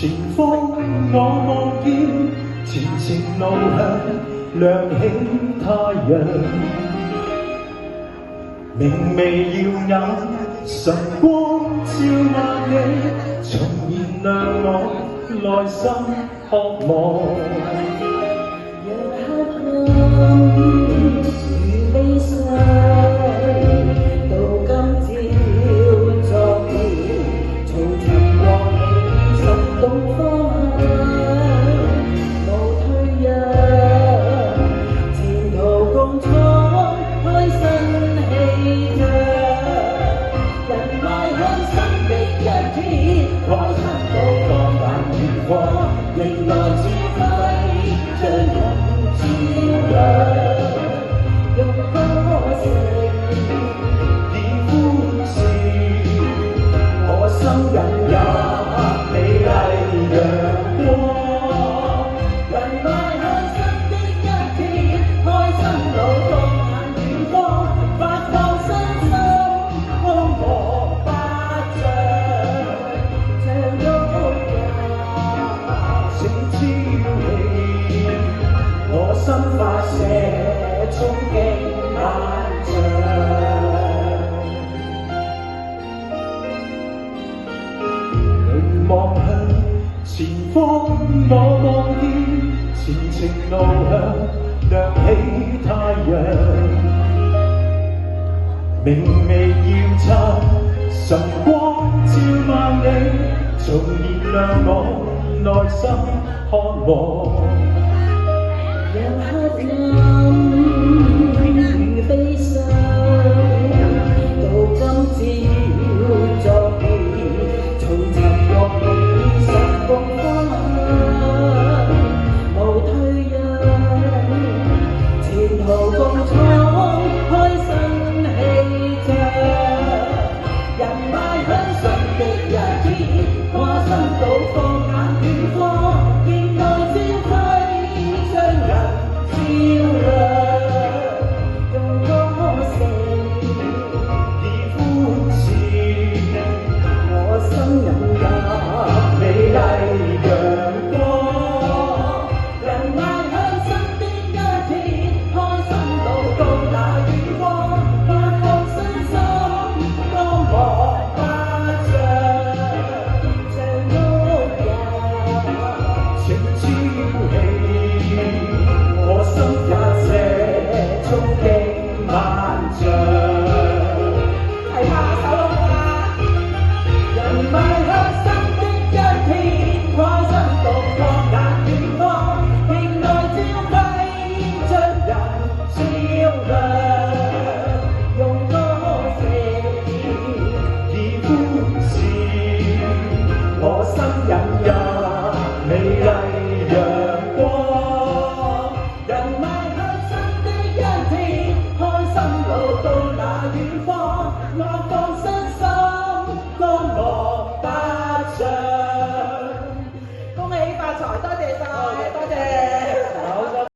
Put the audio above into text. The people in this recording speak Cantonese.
前方我望見前程路向亮起太陽，明媚耀眼晨光照亮你，重燃亮我內心渴望。讓黑暗如悲傷，到今朝作別，重尋過你十種方向，無退讓，前途共闖，開新氣象，人邁向新的一天，開心到放眼遠方，迎來智慧將人照亮，用歌聲以歡笑，我心引入美麗陽光，人邁向新的一天，開心到放眼遠方，發放身心，光芒百丈，像旭日盛朝氣，我心發射衝擊萬丈。凝望向前方，我望見前程路向亮起太陽，明媚耀燦晨光照亮你，重燃亮我內心渴望。讓黑暗如悲傷，到今朝作別，重尋過你十個方向，無退讓，前途共闖，開新氣象，人邁向新的一天，跨心到放眼遠方，迎來朝暉將人照亮，用歌聲以歡笑，我心引入美麗陽光，人邁向新的一天，開心到到那遠方，發放身心，光芒百丈，像旭日情朝氣，我心發射衝擊萬丈。係拍手啦！人邁向新的一天，跨心到放眼遠方，迎來朝暉將人照亮，用歌聲以歡笑，我心引入美麗陽光，人邁向新的一天，開心路到那遠方，我放身心，光芒百丈。恭喜發財，多謝。